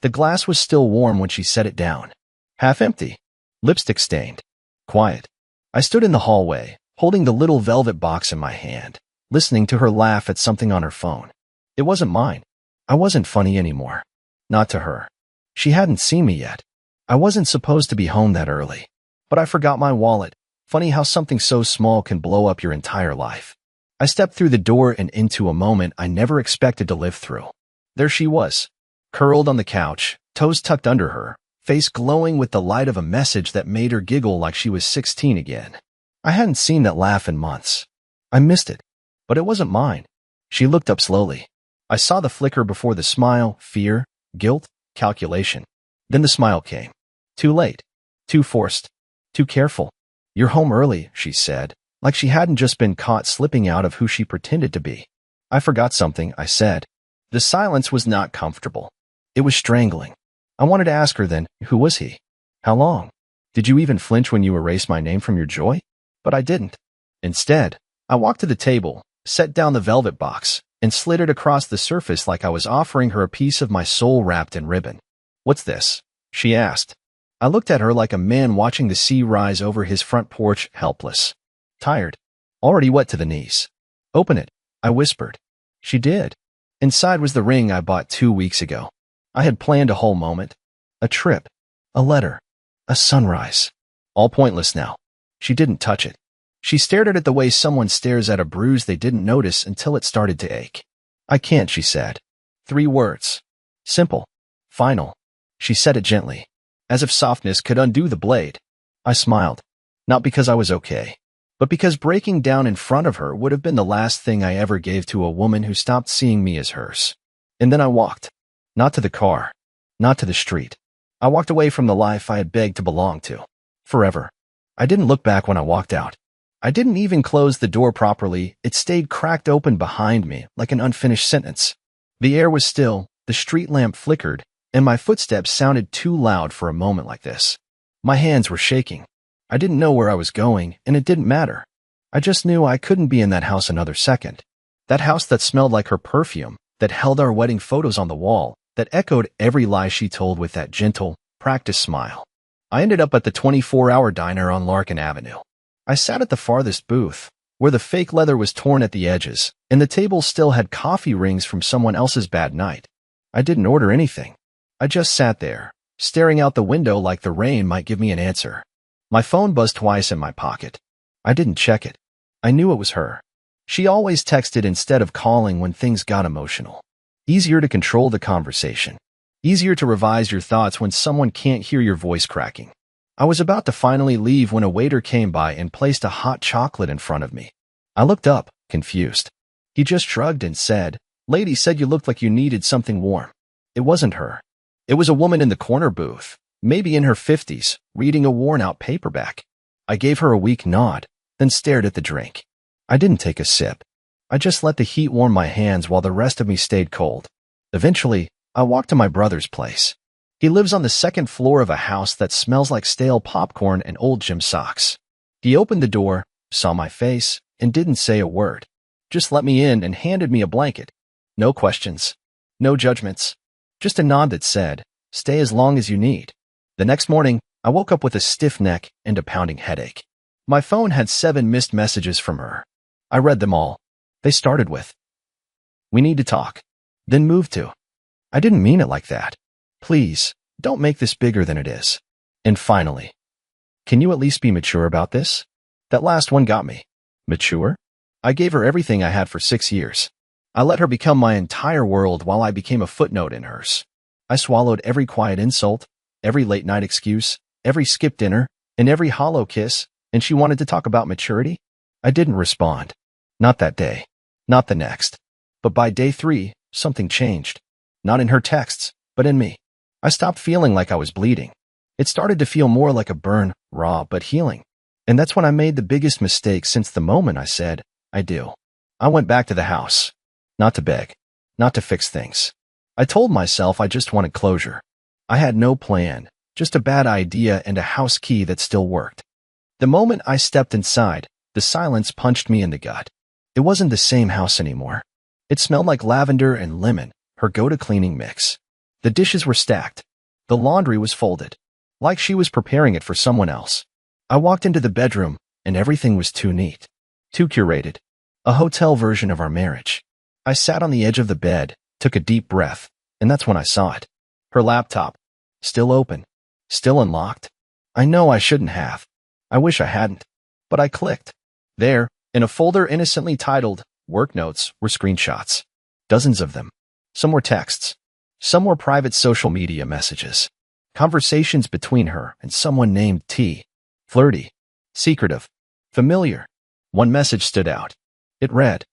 The glass was still warm when she set it down. Half empty. Lipstick stained. Quiet. I stood in the hallway, holding the little velvet box in my hand, listening to her laugh at something on her phone. It wasn't mine. I wasn't funny anymore. Not to her. She hadn't seen me yet. I wasn't supposed to be home that early. But I forgot my wallet. Funny how something so small can blow up your entire life. I stepped through the door and into a moment I never expected to live through. There she was, curled on the couch, toes tucked under her, face glowing with the light of a message that made her giggle like she was 16 again. I hadn't seen that laugh in months. I missed it. But it wasn't mine. She looked up slowly. I saw the flicker before the smile, fear, guilt, calculation. Then the smile came. Too late. Too forced. Too careful. You're home early, she said, like she hadn't just been caught slipping out of who she pretended to be. I forgot something, I said. The silence was not comfortable. It was strangling. I wanted to ask her then, who was he? How long? Did you even flinch when you erased my name from your joy? But I didn't. Instead, I walked to the table, set down the velvet box, and slid it across the surface like I was offering her a piece of my soul wrapped in ribbon. What's this? She asked. I looked at her like a man watching the sea rise over his front porch, helpless. Tired. Already wet to the knees. Open it, I whispered. She did. Inside was the ring I bought 2 weeks ago. I had planned a whole moment. A trip. A letter. A sunrise. All pointless now. She didn't touch it. She stared at it the way someone stares at a bruise they didn't notice until it started to ache. I can't, she said. 3 words. Simple. Final. She said it gently, as if softness could undo the blade. I smiled. Not because I was okay, but because breaking down in front of her would have been the last thing I ever gave to a woman who stopped seeing me as hers. And then I walked. Not to the car. Not to the street. I walked away from the life I had begged to belong to. Forever. I didn't look back when I walked out. I didn't even close the door properly. It stayed cracked open behind me, like an unfinished sentence. The air was still, the street lamp flickered, and my footsteps sounded too loud for a moment like this. My hands were shaking. I didn't know where I was going, and it didn't matter. I just knew I couldn't be in that house another second. That house that smelled like her perfume, that held our wedding photos on the wall, that echoed every lie she told with that gentle, practiced smile. I ended up at the 24-hour diner on Larkin Avenue. I sat at the farthest booth, where the fake leather was torn at the edges, and the table still had coffee rings from someone else's bad night. I didn't order anything. I just sat there, staring out the window like the rain might give me an answer. My phone buzzed twice in my pocket. I didn't check it. I knew it was her. She always texted instead of calling when things got emotional. Easier to control the conversation. Easier to revise your thoughts when someone can't hear your voice cracking. I was about to finally leave when a waiter came by and placed a hot chocolate in front of me. I looked up, confused. He just shrugged and said, "Lady said you looked like you needed something warm." It wasn't her. It was a woman in the corner booth, maybe in her 50s, reading a worn-out paperback. I gave her a weak nod, then stared at the drink. I didn't take a sip. I just let the heat warm my hands while the rest of me stayed cold. Eventually, I walked to my brother's place. He lives on the 2nd floor of a house that smells like stale popcorn and old gym socks. He opened the door, saw my face, and didn't say a word. Just let me in and handed me a blanket. No questions. No judgments. Just a nod that said, "Stay as long as you need." The next morning, I woke up with a stiff neck and a pounding headache. My phone had 7 missed messages from her. I read them all. They started with, "We need to talk." Then moved to, "I didn't mean it like that. Please, don't make this bigger than it is." And finally, "Can you at least be mature about this?" That last one got me. Mature? I gave her everything I had for 6 years. I let her become my entire world while I became a footnote in hers. I swallowed every quiet insult, every late-night excuse, every skipped dinner, and every hollow kiss, and she wanted to talk about maturity? I didn't respond. Not that day. Not the next. But by day 3, something changed. Not in her texts, but in me. I stopped feeling like I was bleeding. It started to feel more like a burn, raw but healing. And that's when I made the biggest mistake since the moment I said, "I do." I went back to the house. Not to beg. Not to fix things. I told myself I just wanted closure. I had no plan, just a bad idea and a house key that still worked. The moment I stepped inside, the silence punched me in the gut. It wasn't the same house anymore. It smelled like lavender and lemon, her go-to cleaning mix. The dishes were stacked. The laundry was folded, like she was preparing it for someone else. I walked into the bedroom, and everything was too neat, too curated. A hotel version of our marriage. I sat on the edge of the bed, took a deep breath, and that's when I saw it. Her laptop. Still open. Still unlocked. I know I shouldn't have. I wish I hadn't. But I clicked. There, in a folder innocently titled Work Notes, were screenshots. Dozens of them. Some were texts. Some were private social media messages. Conversations between her and someone named T. Flirty. Secretive. Familiar. One message stood out. It read,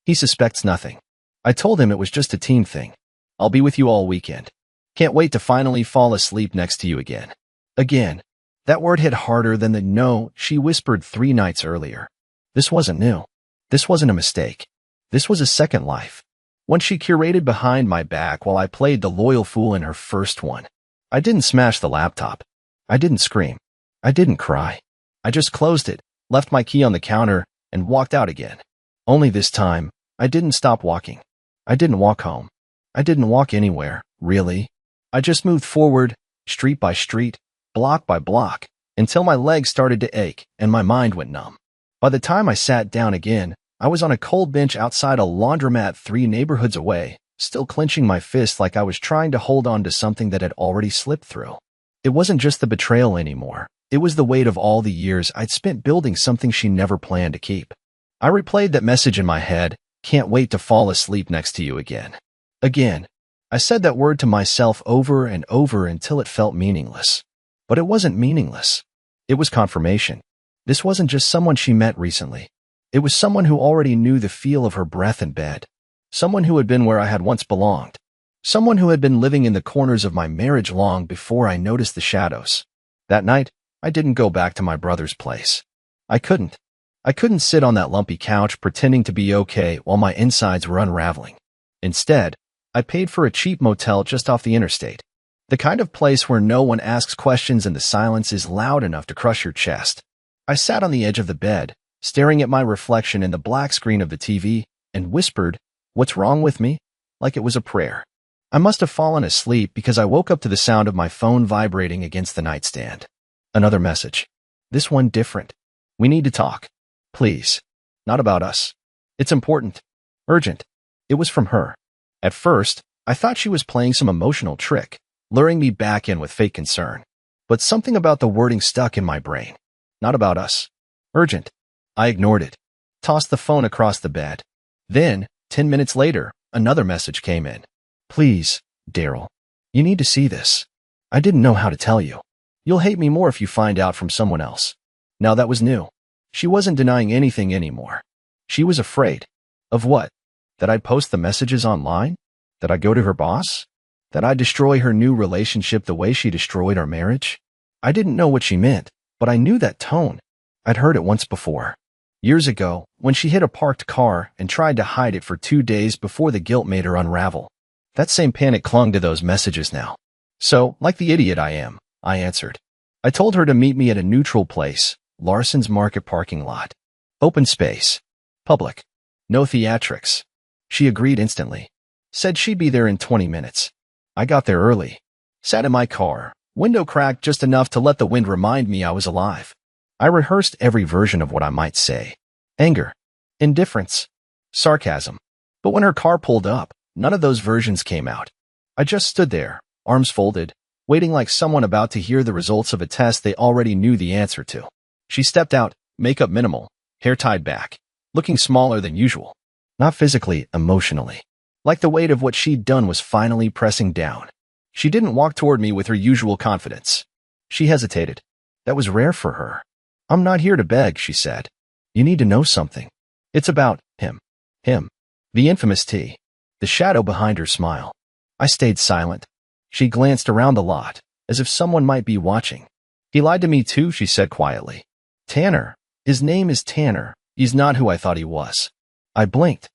"He suspects nothing. I told him it was just a team thing. I'll be with you all weekend. Can't wait to finally fall asleep next to you again." Again. That word hit harder than the "no" she whispered 3 nights earlier. This wasn't new. This wasn't a mistake. This was a second life. One she curated behind my back while I played the loyal fool in her first one. I didn't smash the laptop. I didn't scream. I didn't cry. I just closed it, left my key on the counter, and walked out again. Only this time, I didn't stop walking. I didn't walk home. I didn't walk anywhere, really. I just moved forward, street by street, block by block, until my legs started to ache and my mind went numb. By the time I sat down again, I was on a cold bench outside a laundromat 3 neighborhoods away, still clenching my fist like I was trying to hold on to something that had already slipped through. It wasn't just the betrayal anymore. It was the weight of all the years I'd spent building something she never planned to keep. I replayed that message in my head, "Can't wait to fall asleep next to you again." Again. I said that word to myself over and over until it felt meaningless. But it wasn't meaningless. It was confirmation. This wasn't just someone she met recently. It was someone who already knew the feel of her breath in bed. Someone who had been where I had once belonged. Someone who had been living in the corners of my marriage long before I noticed the shadows. That night, I didn't go back to my brother's place. I couldn't. I couldn't sit on that lumpy couch pretending to be okay while my insides were unraveling. Instead, I paid for a cheap motel just off the interstate. The kind of place where no one asks questions and the silence is loud enough to crush your chest. I sat on the edge of the bed, staring at my reflection in the black screen of the TV, and whispered, "What's wrong with me?" like it was a prayer. I must have fallen asleep because I woke up to the sound of my phone vibrating against the nightstand. Another message. This one different. "We need to talk. Please. Not about us. It's important. Urgent." It was from her. At first, I thought she was playing some emotional trick, luring me back in with fake concern. But something about the wording stuck in my brain. Not about us. Urgent. I ignored it. Tossed the phone across the bed. Then, 10 minutes later, another message came in. "Please, Daryl. You need to see this. I didn't know how to tell you. You'll hate me more if you find out from someone else." Now that was new. She wasn't denying anything anymore. She was afraid. Of what? That I'd post the messages online? That I'd go to her boss? That I'd destroy her new relationship the way she destroyed our marriage? I didn't know what she meant, but I knew that tone. I'd heard it once before. Years ago, when she hit a parked car and tried to hide it for 2 days before the guilt made her unravel. That same panic clung to those messages now. So, like the idiot I am, I answered. I told her to meet me at a neutral place, Larson's Market parking lot. Open space. Public. No theatrics. She agreed instantly. Said she'd be there in 20 minutes. I got there early. Sat in my car, window cracked just enough to let the wind remind me I was alive. I rehearsed every version of what I might say. Anger. Indifference. Sarcasm. But when her car pulled up, none of those versions came out. I just stood there, arms folded, waiting like someone about to hear the results of a test they already knew the answer to. She stepped out, makeup minimal, hair tied back, looking smaller than usual. Not physically, emotionally. Like the weight of what she'd done was finally pressing down. She didn't walk toward me with her usual confidence. She hesitated. That was rare for her. "I'm not here to beg," she said. "You need to know something. It's about him." Him. The infamous T. The shadow behind her smile. I stayed silent. She glanced around the lot, as if someone might be watching. "He lied to me too," she said quietly. "Tanner. His name is Tanner. He's not who I thought he was." I blinked.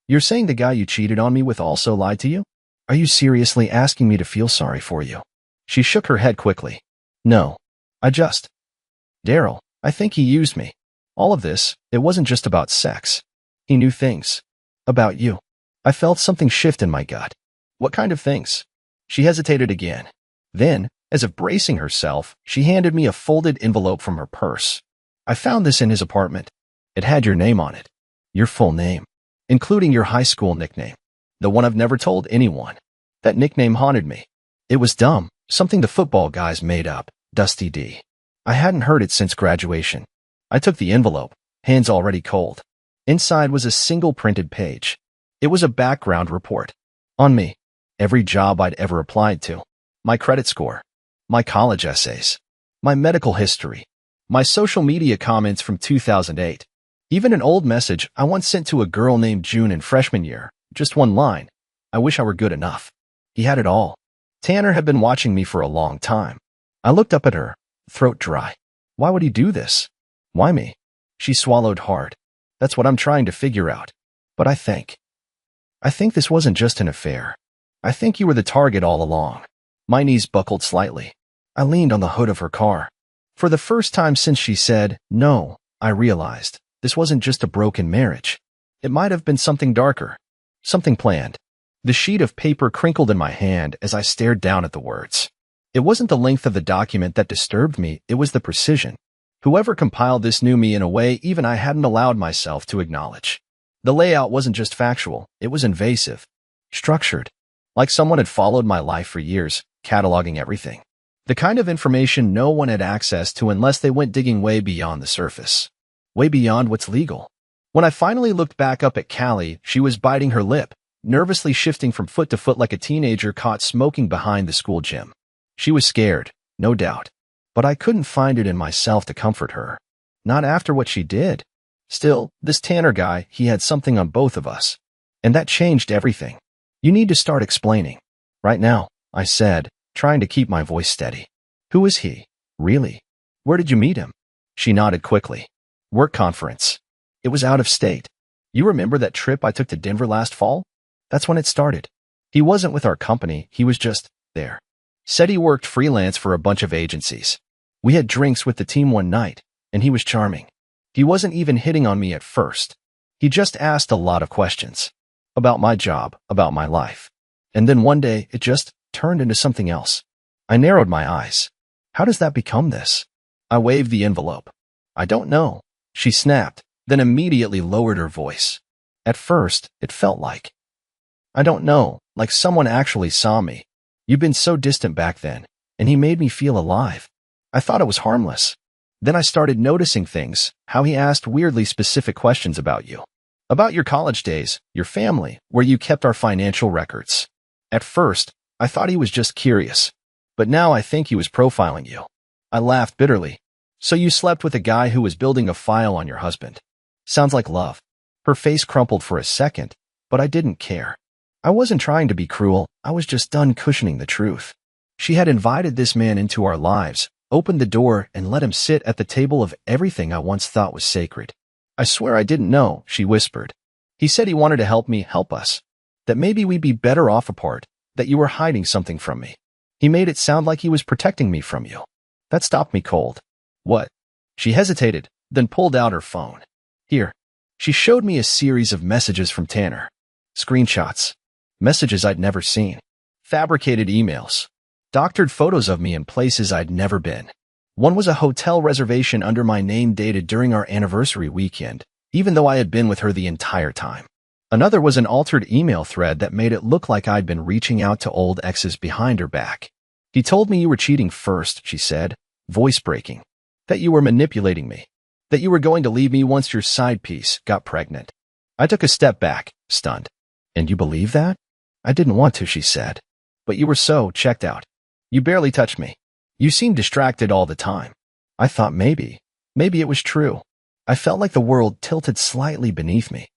"You're saying the guy you cheated on me with also lied to you? Are you seriously asking me to feel sorry for you?" She shook her head quickly. "No. I just... Daryl, I think he used me. All of this, it wasn't just about sex. He knew things. About you." I felt something shift in my gut. "What kind of things?" She hesitated again. Then, as if bracing herself, she handed me a folded envelope from her purse. I found this in his apartment. It had your name on it. Your full name, including your high school nickname. The one I've never told anyone. That nickname haunted me. It was dumb, something the football guys made up, Dusty D. I hadn't heard it since graduation. I took the envelope, hands already cold. Inside was a single printed page. It was a background report. On me. Every job I'd ever applied to. My credit score. My college essays. My medical history. My social media comments from 2008. Even an old message I once sent to a girl named June in freshman year. Just one line. I wish I were good enough. He had it all. Tanner had been watching me for a long time. I looked up at her, throat dry. Why would he do this? Why me? She swallowed hard. That's what I'm trying to figure out. But I think this wasn't just an affair. I think you were the target all along. My knees buckled slightly. I leaned on the hood of her car. For the first time since she said no, I realized this wasn't just a broken marriage. It might have been something darker. Something planned. The sheet of paper crinkled in my hand as I stared down at the words. It wasn't the length of the document that disturbed me, it was the precision. Whoever compiled this knew me in a way even I hadn't allowed myself to acknowledge. The layout wasn't just factual, it was invasive. Structured. Like someone had followed my life for years, cataloging everything. The kind of information no one had access to unless they went digging way beyond the surface. Way beyond what's legal. When I finally looked back up at Callie, she was biting her lip, nervously shifting from foot to foot like a teenager caught smoking behind the school gym. She was scared, no doubt. But I couldn't find it in myself to comfort her. Not after what she did. Still, this Tanner guy, he had something on both of us. And that changed everything. You need to start explaining. Right now, I said, trying to keep my voice steady. Who is he? Really? Where did you meet him? She nodded quickly. Work conference. It was out of state. You remember that trip I took to Denver last fall? That's when it started. He wasn't with our company, he was just there. Said he worked freelance for a bunch of agencies. We had drinks with the team one night, and he was charming. He wasn't even hitting on me at first. He just asked a lot of questions. About my job, about my life. And then one day, it just turned into something else. I narrowed my eyes. How does that become this? I waved the envelope. I don't know. She snapped, then immediately lowered her voice. At first, it felt like, I don't know, like someone actually saw me. You've been so distant back then, and he made me feel alive. I thought it was harmless. Then I started noticing things, how he asked weirdly specific questions about you. About your college days, your family, where you kept our financial records. At first, I thought he was just curious. But now I think he was profiling you. I laughed bitterly. So you slept with a guy who was building a file on your husband. Sounds like love. Her face crumpled for a second, but I didn't care. I wasn't trying to be cruel, I was just done cushioning the truth. She had invited this man into our lives, opened the door, and let him sit at the table of everything I once thought was sacred. I swear I didn't know, she whispered. He said he wanted to help me help us. That maybe we'd be better off apart, that you were hiding something from me. He made it sound like he was protecting me from you. That stopped me cold. What? She hesitated, then pulled out her phone. Here. She showed me a series of messages from Tanner. Screenshots. Messages I'd never seen. Fabricated emails. Doctored photos of me in places I'd never been. One was a hotel reservation under my name dated during our anniversary weekend, even though I had been with her the entire time. Another was an altered email thread that made it look like I'd been reaching out to old exes behind her back. He told me you were cheating first, she said, voice breaking. That you were manipulating me. That you were going to leave me once your side piece got pregnant. I took a step back, stunned. And you believe that? I didn't want to, she said. But you were so checked out. You barely touched me. You seemed distracted all the time. I thought maybe it was true. I felt like the world tilted slightly beneath me.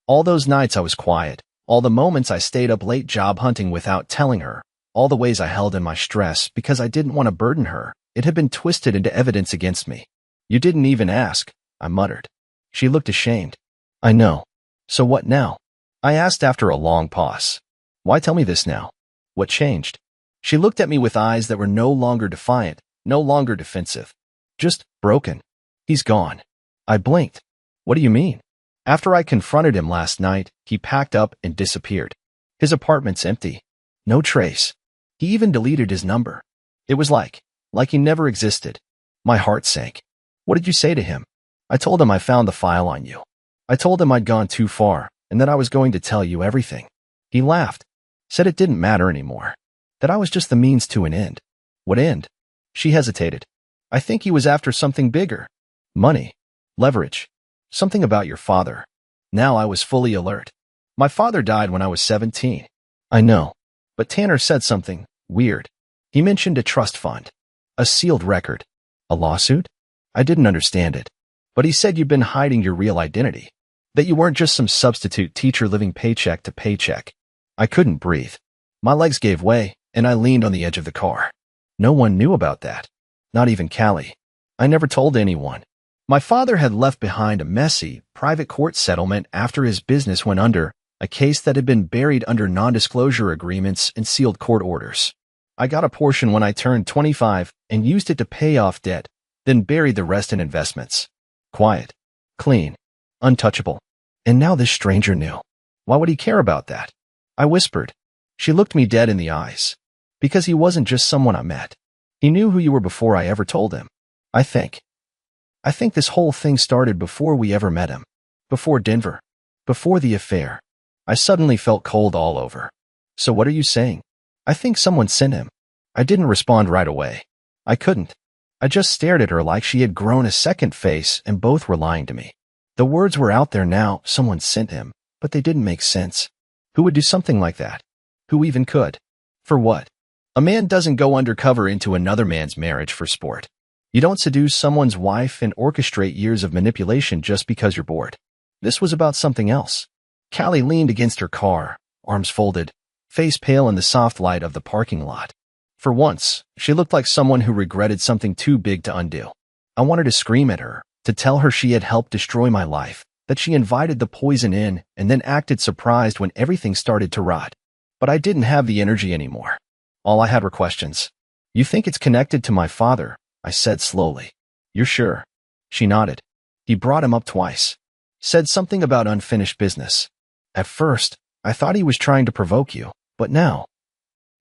All those nights I was quiet, all the moments I stayed up late job hunting without telling her, all the ways I held in my stress because I didn't want to burden her, it had been twisted into evidence against me. You didn't even ask, I muttered. She looked ashamed. I know. So what now? I asked after a long pause. Why tell me this now? What changed? She looked at me with eyes that were no longer defiant, no longer defensive. Just broken. He's gone. I blinked. What do you mean? After I confronted him last night, he packed up and disappeared. His apartment's empty. No trace. He even deleted his number. It was like he never existed. My heart sank. What did you say to him? I told him I found the file on you. I told him I'd gone too far and that I was going to tell you everything. He laughed, said it didn't matter anymore, that I was just the means to an end. What end? She hesitated. I think he was after something bigger. Money. Leverage. Something about your father. Now I was fully alert. My father died when I was 17. I know. But Tanner said something weird. He mentioned a trust fund. A sealed record. A lawsuit? I didn't understand it. But he said you'd been hiding your real identity. That you weren't just some substitute teacher living paycheck to paycheck. I couldn't breathe. My legs gave way, and I leaned on the edge of the car. No one knew about that. Not even Callie. I never told anyone. My father had left behind a messy, private court settlement after his business went under, a case that had been buried under non-disclosure agreements and sealed court orders. I got a portion when I turned 25 and used it to pay off debt, then buried the rest in investments. Quiet. Clean. Untouchable. And now this stranger knew. Why would he care about that? I whispered. She looked me dead in the eyes. Because he wasn't just someone I met. He knew who you were before I ever told him. I think this whole thing started before we ever met him. Before Denver. Before the affair. I suddenly felt cold all over. So what are you saying? I think someone sent him. I didn't respond right away. I couldn't. I just stared at her like she had grown a second face and both were lying to me. The words were out there now, someone sent him, but they didn't make sense. Who would do something like that? Who even could? For what? A man doesn't go undercover into another man's marriage for sport. You don't seduce someone's wife and orchestrate years of manipulation just because you're bored. This was about something else. Callie leaned against her car, arms folded, face pale in the soft light of the parking lot. For once, she looked like someone who regretted something too big to undo. I wanted to scream at her, to tell her she had helped destroy my life, that she invited the poison in and then acted surprised when everything started to rot. But I didn't have the energy anymore. All I had were questions. You think it's connected to my father? I said slowly. You're sure? She nodded. He brought him up twice. Said something about unfinished business. At first, I thought he was trying to provoke you, but now,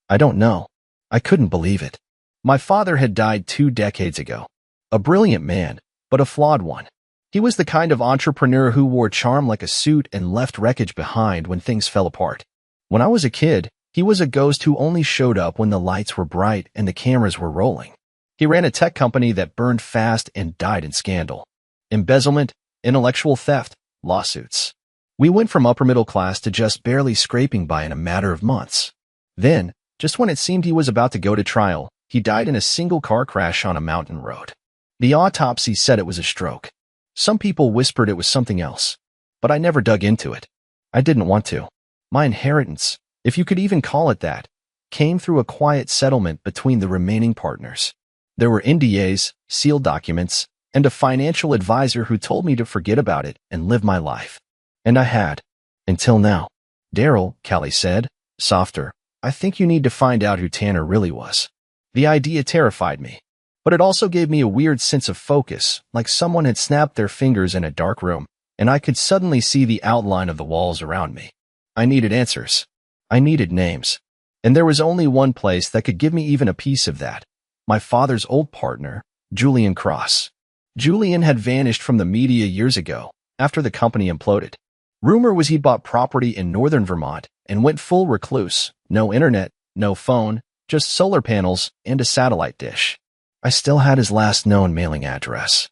I don't know. I couldn't believe it. My father had died 2 decades ago. A brilliant man, but a flawed one. He was the kind of entrepreneur who wore charm like a suit and left wreckage behind when things fell apart. When I was a kid, he was a ghost who only showed up when the lights were bright and the cameras were rolling. He ran a tech company that burned fast and died in scandal. Embezzlement, intellectual theft, lawsuits. We went from upper middle class to just barely scraping by in a matter of months. Then, just when it seemed he was about to go to trial, he died in a single car crash on a mountain road. The autopsy said it was a stroke. Some people whispered it was something else. But I never dug into it. I didn't want to. My inheritance, if you could even call it that, came through a quiet settlement between the remaining partners. There were NDAs, sealed documents, and a financial advisor who told me to forget about it and live my life. And I had. Until now. Daryl, Callie said, softer, I think you need to find out who Tanner really was. The idea terrified me. But it also gave me a weird sense of focus, like someone had snapped their fingers in a dark room, and I could suddenly see the outline of the walls around me. I needed answers. I needed names. And there was only one place that could give me even a piece of that. My father's old partner, Julian Cross. Julian had vanished from the media years ago, after the company imploded. Rumor was he'd bought property in northern Vermont and went full recluse. No internet, no phone, just solar panels and a satellite dish. I still had his last known mailing address.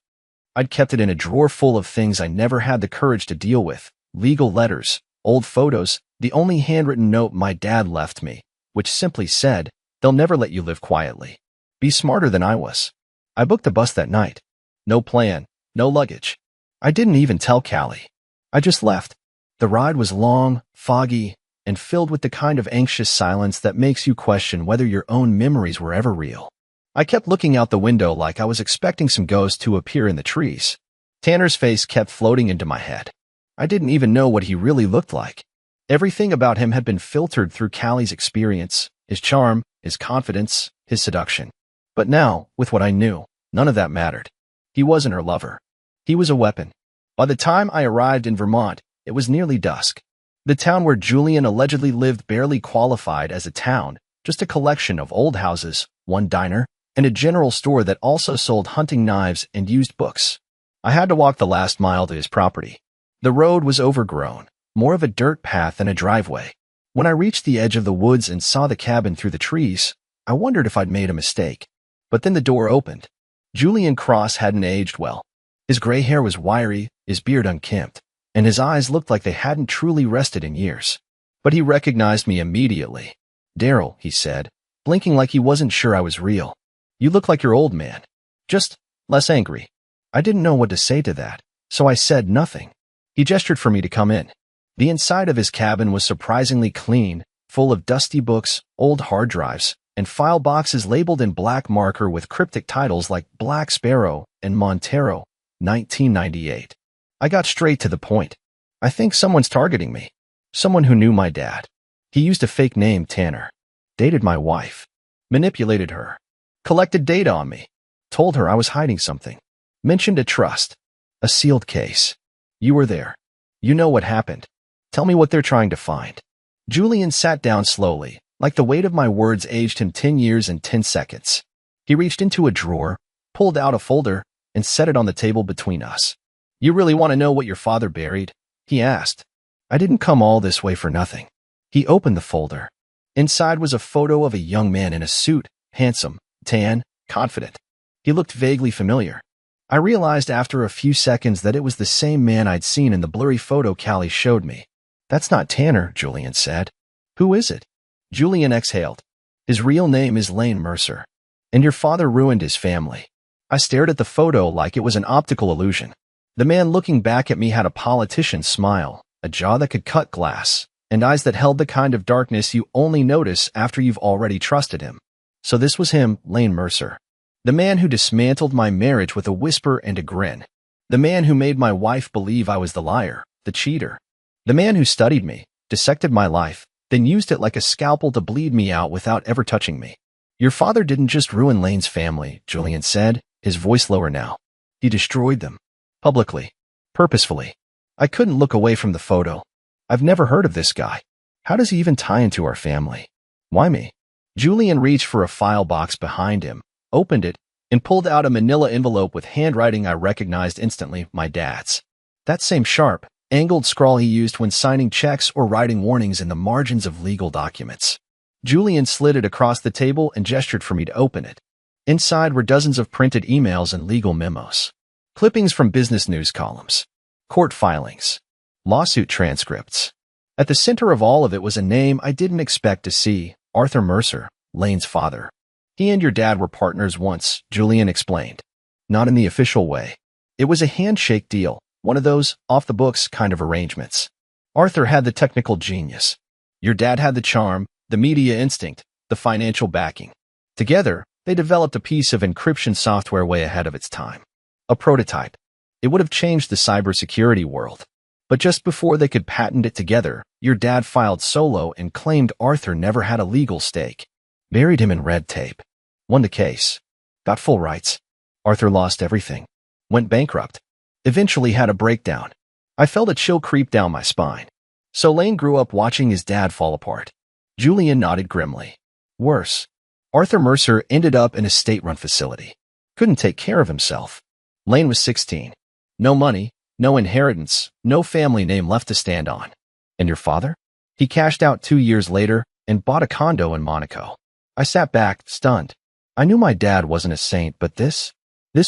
I'd kept it in a drawer full of things I never had the courage to deal with. Legal letters, old photos, the only handwritten note my dad left me, which simply said, they'll never let you live quietly. Be smarter than I was. I booked the bus that night. No plan, no luggage. I didn't even tell Callie. I just left. The ride was long, foggy, and filled with the kind of anxious silence that makes you question whether your own memories were ever real. I kept looking out the window like I was expecting some ghost to appear in the trees. Tanner's face kept floating into my head. I didn't even know what he really looked like. Everything about him had been filtered through Callie's experience, his charm, his confidence, his seduction. But now, with what I knew, none of that mattered. He wasn't her lover. He was a weapon. By the time I arrived in Vermont, it was nearly dusk. The town where Julian allegedly lived barely qualified as a town, just a collection of old houses, one diner, and a general store that also sold hunting knives and used books. I had to walk the last mile to his property. The road was overgrown, more of a dirt path than a driveway. When I reached the edge of the woods and saw the cabin through the trees, I wondered if I'd made a mistake. But then the door opened. Julian Cross hadn't aged well. His gray hair was wiry, his beard unkempt, and his eyes looked like they hadn't truly rested in years. But he recognized me immediately. "Daryl," he said, blinking like he wasn't sure I was real. "You look like your old man. Just less angry." I didn't know what to say to that, so I said nothing. He gestured for me to come in. The inside of his cabin was surprisingly clean, full of dusty books, old hard drives, and file boxes labeled in black marker with cryptic titles like Black Sparrow and Montero, 1998. I got straight to the point. "I think someone's targeting me. Someone who knew my dad. He used a fake name, Tanner. Dated my wife. Manipulated her. Collected data on me. Told her I was hiding something. Mentioned a trust. A sealed case. You were there. You know what happened. Tell me what they're trying to find." Julian sat down slowly, like the weight of my words aged him 10 years and 10 seconds. He reached into a drawer, pulled out a folder, and set it on the table between us. "You really want to know what your father buried?" he asked. I didn't come all this way for nothing. He opened the folder. Inside was a photo of a young man in a suit, handsome, tan, confident. He looked vaguely familiar. I realized after a few seconds that it was the same man I'd seen in the blurry photo Callie showed me. "That's not Tanner," Julian said. "Who is it?" Julian exhaled. "His real name is Lane Mercer. And your father ruined his family." I stared at the photo like it was an optical illusion. The man looking back at me had a politician's smile, a jaw that could cut glass, and eyes that held the kind of darkness you only notice after you've already trusted him. So this was him, Lane Mercer. The man who dismantled my marriage with a whisper and a grin. The man who made my wife believe I was the liar, the cheater. The man who studied me, dissected my life, then used it like a scalpel to bleed me out without ever touching me. "Your father didn't just ruin Lane's family," Julian said, his voice lower now. "He destroyed them. Publicly. Purposefully." I couldn't look away from the photo. I've never heard of this guy. How does he even tie into our family? Why me? Julian reached for a file box behind him, opened it, and pulled out a manila envelope with handwriting I recognized instantly, my dad's. That same sharp, angled scrawl he used when signing checks or writing warnings in the margins of legal documents. Julian slid it across the table and gestured for me to open it. Inside were dozens of printed emails and legal memos. Clippings from business news columns. Court filings. Lawsuit transcripts. At the center of all of it was a name I didn't expect to see, Arthur Mercer, Lane's father. "He and your dad were partners once," Julian explained. "Not in the official way. It was a handshake deal, one of those off-the-books kind of arrangements. Arthur had the technical genius. Your dad had the charm, the media instinct, the financial backing. Together, they developed a piece of encryption software way ahead of its time. A prototype. It would have changed the cybersecurity world. But just before they could patent it together, your dad filed solo and claimed Arthur never had a legal stake. Buried him in red tape. Won the case. Got full rights. Arthur lost everything. Went bankrupt. Eventually had a breakdown. I felt a chill creep down my spine. So Lane grew up watching his dad fall apart." Julian nodded grimly. "Worse. Arthur Mercer ended up in a state-run facility. Couldn't take care of himself. Lane was 16. No money, no inheritance, no family name left to stand on. And your father? He cashed out 2 years later and bought a condo in Monaco." I sat back, stunned. I knew my dad wasn't a saint, but this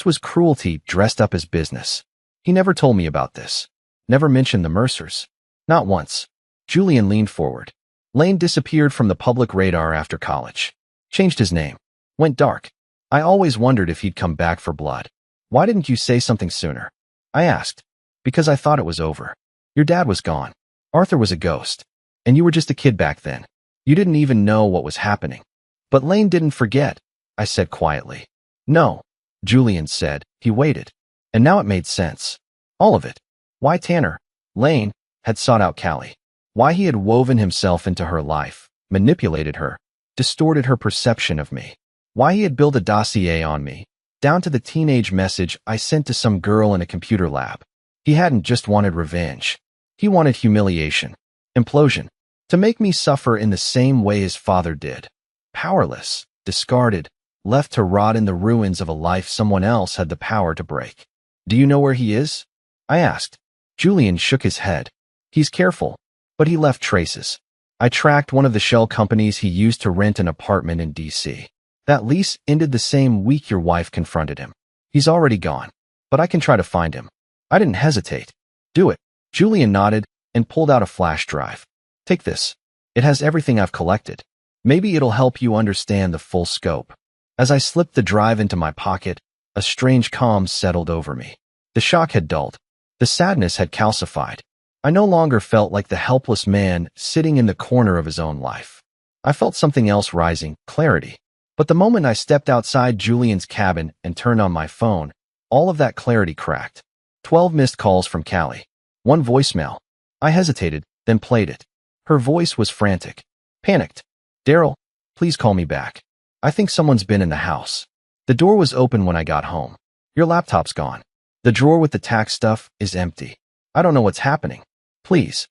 was cruelty dressed up as business. He never told me about this. Never mentioned the Mercers. Not once. Julian leaned forward. "Lane disappeared from the public radar after college. Changed his name. Went dark. I always wondered if he'd come back for blood. Why didn't you say something sooner?" I asked. "Because I thought it was over. Your dad was gone. Arthur was a ghost. And you were just a kid back then. You didn't even know what was happening." "But Lane didn't forget," I said quietly. "No," Julian said. He waited. And now it made sense. All of it. Why Tanner, Lane, had sought out Callie. Why he had woven himself into her life, manipulated her, distorted her perception of me. Why he had built a dossier on me, down to the teenage message I sent to some girl in a computer lab. He hadn't just wanted revenge. He wanted humiliation, implosion, to make me suffer in the same way his father did. Powerless, discarded, left to rot in the ruins of a life someone else had the power to break. Do you know where he is? I asked. Julian shook his head. He's careful, but he left traces. I tracked one of the shell companies he used to rent an apartment in D.C. That lease ended the same week your wife confronted him. He's already gone, but I can try to find him. I didn't hesitate. Do it. Julian nodded and pulled out a flash drive. Take this. It has everything I've collected. Maybe it'll help you understand the full scope. As I slipped the drive into my pocket, a strange calm settled over me. The shock had dulled. The sadness had calcified. I no longer felt like the helpless man sitting in the corner of his own life. I felt something else rising, clarity. But the moment I stepped outside Julian's cabin and turned on my phone, all of that clarity cracked. 12 missed calls from Callie. 1 voicemail. I hesitated, then played it. Her voice was frantic. Panicked. Daryl, please call me back. I think someone's been in the house. The door was open when I got home. Your laptop's gone. The drawer with the tax stuff is empty. I don't know what's happening. Please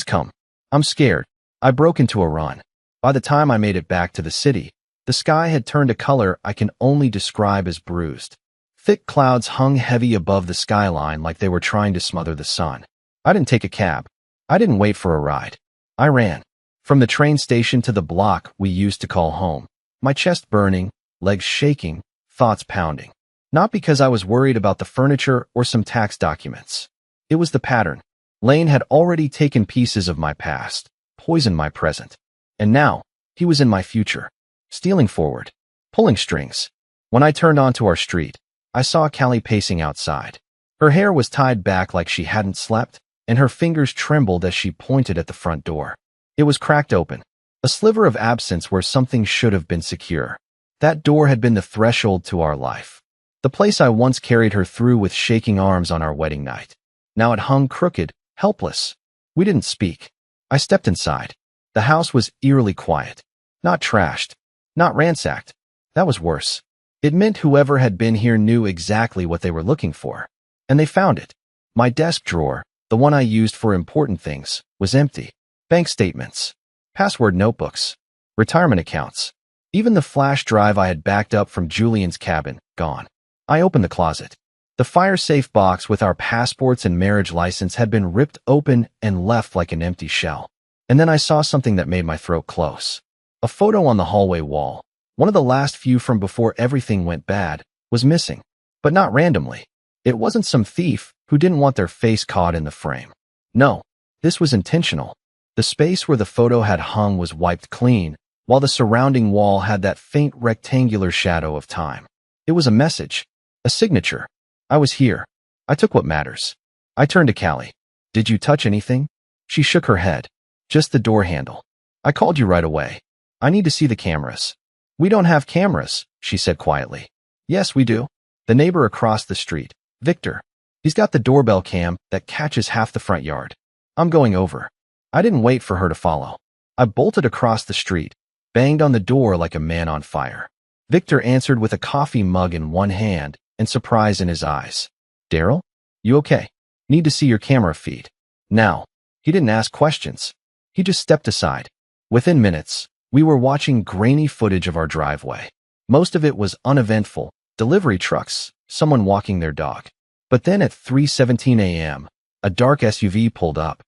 come. I'm scared. I broke into a run. By the time I made it back to the city, the sky had turned a color I can only describe as bruised. Thick clouds hung heavy above the skyline like they were trying to smother the sun. I didn't take a cab. I didn't wait for a ride. I ran. From the train station to the block we used to call home. My chest burning, legs shaking, thoughts pounding. Not because I was worried about the furniture or some tax documents. It was the pattern. Lane had already taken pieces of my past, poisoned my present. And now, he was in my future. Stealing forward. Pulling strings. When I turned onto our street, I saw Callie pacing outside. Her hair was tied back like she hadn't slept, and her fingers trembled as she pointed at the front door. It was cracked open. A sliver of absence where something should have been secure. That door had been the threshold to our life. The place I once carried her through with shaking arms on our wedding night. Now it hung crooked, helpless. We didn't speak. I stepped inside. The house was eerily quiet. Not trashed. Not ransacked. That was worse. It meant whoever had been here knew exactly what they were looking for. And they found it. My desk drawer, the one I used for important things, was empty. Bank statements. Password notebooks. Retirement accounts. Even the flash drive I had backed up from Julian's cabin, gone. I opened the closet. The fire-safe box with our passports and marriage license had been ripped open and left like an empty shell. And then I saw something that made my throat close. A photo on the hallway wall, one of the last few from before everything went bad, was missing. But not randomly. It wasn't some thief who didn't want their face caught in the frame. No, this was intentional. The space where the photo had hung was wiped clean, while the surrounding wall had that faint rectangular shadow of time. It was a message. A signature. I was here. I took what matters. I turned to Callie. Did you touch anything? She shook her head. Just the door handle. I called you right away. I need to see the cameras. We don't have cameras, she said quietly. Yes, we do. The neighbor across the street, Victor. He's got the doorbell cam that catches half the front yard. I'm going over. I didn't wait for her to follow. I bolted across the street, banged on the door like a man on fire. Victor answered with a coffee mug in one hand and surprise in his eyes. Daryl? You okay? Need to see your camera feed. Now. He didn't ask questions. He just stepped aside. Within minutes, we were watching grainy footage of our driveway. Most of it was uneventful, delivery trucks, someone walking their dog. But then at 3:17 a.m., a dark SUV pulled up.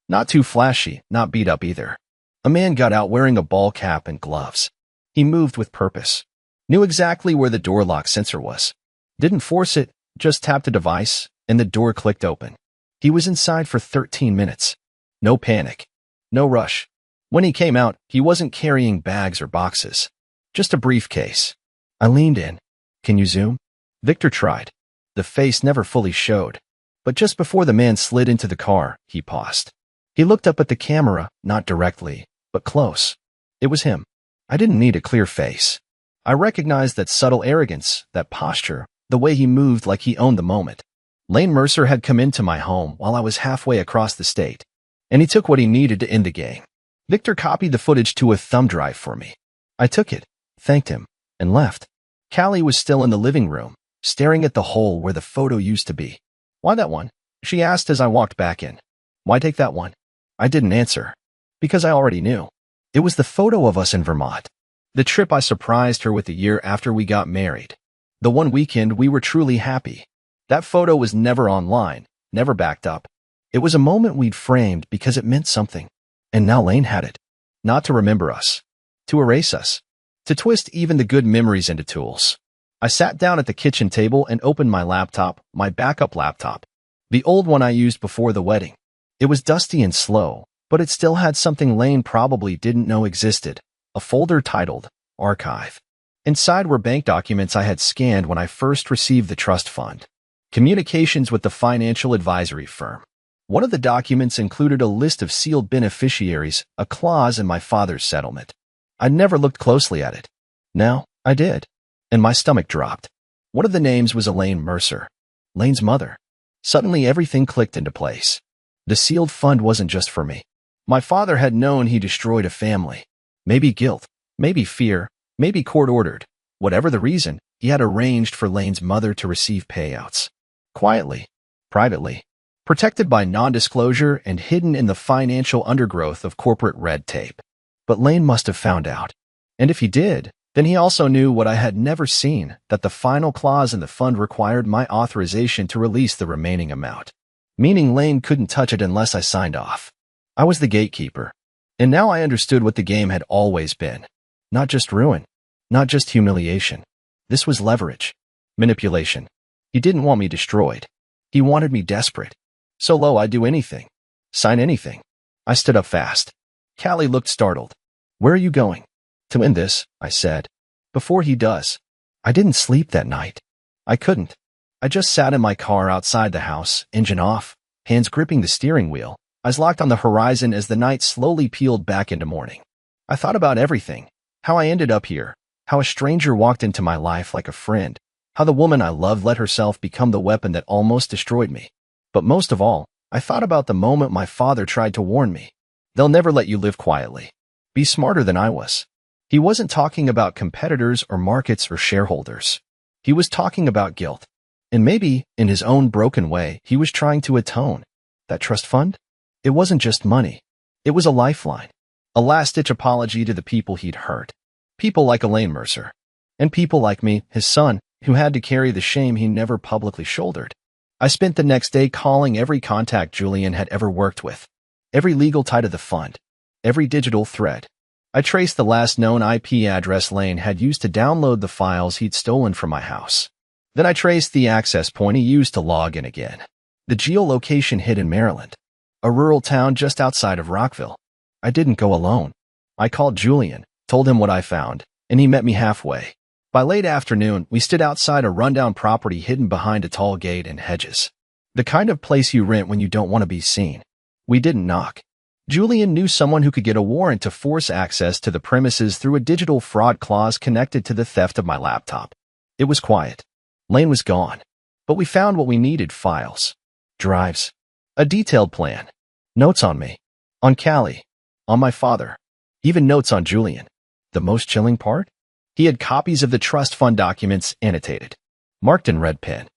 Not too flashy, not beat up either. A man got out wearing a ball cap and gloves. He moved with purpose. Knew exactly where the door lock sensor was. Didn't force it, just tapped a device, and the door clicked open. He was inside for 13 minutes. No panic. No rush. When he came out, he wasn't carrying bags or boxes. Just a briefcase. I leaned in. Can you zoom? Victor tried. The face never fully showed. But just before the man slid into the car, he paused. He looked up at the camera, not directly, but close. It was him. I didn't need a clear face. I recognized that subtle arrogance, that posture, the way he moved like he owned the moment. Lane Mercer had come into my home while I was halfway across the state, and he took what he needed to end the game. Victor copied the footage to a thumb drive for me. I took it, thanked him, and left. Callie was still in the living room, staring at the hole where the photo used to be. Why that one? She asked as I walked back in. Why take that one? I didn't answer. Because I already knew. It was the photo of us in Vermont. The trip I surprised her with the year after we got married. The one weekend we were truly happy. That photo was never online, never backed up. It was a moment we'd framed because it meant something. And now Lane had it. Not to remember us. To erase us. To twist even the good memories into tools. I sat down at the kitchen table and opened my laptop, my backup laptop. The old one I used before the wedding. It was dusty and slow, but it still had something Lane probably didn't know existed. A folder titled Archive. Inside were bank documents I had scanned when I first received the trust fund. Communications with the financial advisory firm. One of the documents included a list of sealed beneficiaries, a clause in my father's settlement. I never looked closely at it. Now, I did. And my stomach dropped. One of the names was Elaine Mercer. Lane's mother. Suddenly everything clicked into place. The sealed fund wasn't just for me. My father had known he destroyed a family. Maybe guilt, maybe fear, maybe court-ordered. Whatever the reason, he had arranged for Lane's mother to receive payouts. Quietly, privately, protected by non-disclosure and hidden in the financial undergrowth of corporate red tape. But Lane must have found out. And if he did, then he also knew what I had never seen, that the final clause in the fund required my authorization to release the remaining amount. Meaning Lane couldn't touch it unless I signed off. I was the gatekeeper. And now I understood what the game had always been. Not just ruin. Not just humiliation. This was leverage. Manipulation. He didn't want me destroyed. He wanted me desperate. So low I'd do anything. Sign anything. I stood up fast. Callie looked startled. Where are you going? To end this, I said. Before he does. I didn't sleep that night. I couldn't. I just sat in my car outside the house, engine off, hands gripping the steering wheel, eyes locked on the horizon as the night slowly peeled back into morning. I thought about everything. How I ended up here. How a stranger walked into my life like a friend. How the woman I loved let herself become the weapon that almost destroyed me. But most of all, I thought about the moment my father tried to warn me. They'll never let you live quietly. Be smarter than I was. He wasn't talking about competitors or markets or shareholders. He was talking about guilt. And maybe, in his own broken way, he was trying to atone. That trust fund? It wasn't just money. It was a lifeline. A last-ditch apology to the people he'd hurt. People like Elaine Mercer. And people like me, his son, who had to carry the shame he never publicly shouldered. I spent the next day calling every contact Julian had ever worked with. Every legal tie to the fund. Every digital thread. I traced the last known IP address Lane had used to download the files he'd stolen from my house. Then I traced the access point he used to log in again. The geolocation hid in Maryland. A rural town just outside of Rockville. I didn't go alone. I called Julian, told him what I found, and he met me halfway. By late afternoon, we stood outside a rundown property hidden behind a tall gate and hedges. The kind of place you rent when you don't want to be seen. We didn't knock. Julian knew someone who could get a warrant to force access to the premises through a digital fraud clause connected to the theft of my laptop. It was quiet. Lane was gone. But we found what we needed: files, drives, a detailed plan, notes on me, on Callie, on my father, even notes on Julian. The most chilling part? He had copies of the trust fund documents annotated, marked in red pen.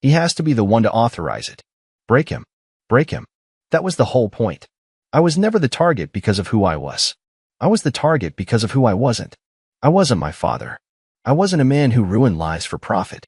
He has to be the one to authorize it. Break him. Break him. That was the whole point. I was never the target because of who I was. I was the target because of who I wasn't. I wasn't my father. I wasn't a man who ruined lives for profit.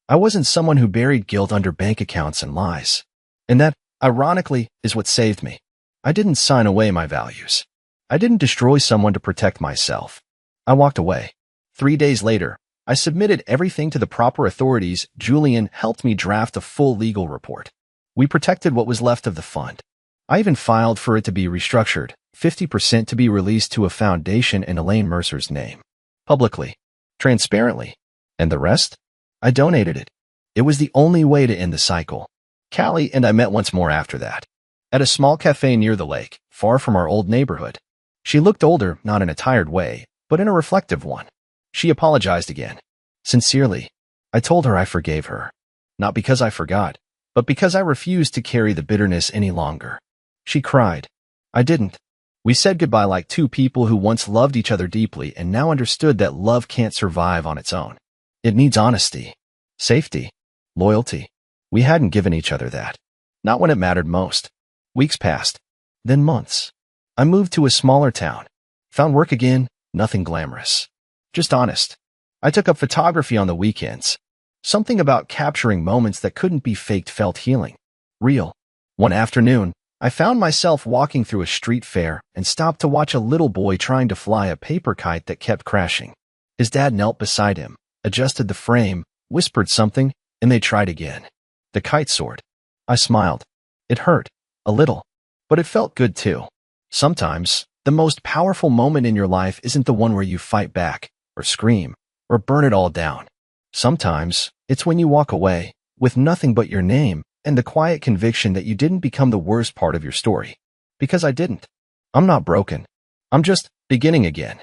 I wasn't someone who buried guilt under bank accounts and lies. And that, ironically, is what saved me. I didn't sign away my values. I didn't destroy someone to protect myself. I walked away. 3 days later, I submitted everything to the proper authorities. Julian helped me draft a full legal report. We protected what was left of the fund. I even filed for it to be restructured, 50% to be released to a foundation in Elaine Mercer's name. Publicly. Transparently. And the rest? I donated it. It was the only way to end the cycle. Callie and I met once more after that. At a small cafe near the lake, far from our old neighborhood. She looked older, not in a tired way, but in a reflective one. She apologized again. Sincerely. I told her I forgave her. Not because I forgot, but because I refused to carry the bitterness any longer. She cried. I didn't. We said goodbye like two people who once loved each other deeply and now understood that love can't survive on its own. It needs honesty, safety, loyalty. We hadn't given each other that. Not when it mattered most. Weeks passed. Then months. I moved to a smaller town. Found work again, Nothing glamorous. Just honest. I took up photography on the weekends. Something about capturing moments that couldn't be faked felt healing. Real. One afternoon, I found myself walking through a street fair and stopped to watch a little boy trying to fly a paper kite that kept crashing. His dad knelt beside him, adjusted the frame, whispered something, and they tried again. The kite soared. I smiled. It hurt. A little. But it felt good too. Sometimes, the most powerful moment in your life isn't the one where you fight back, or scream, or burn it all down. Sometimes, it's when you walk away, with nothing but your name, and the quiet conviction that you didn't become the worst part of your story. Because I didn't. I'm not broken. I'm just beginning again.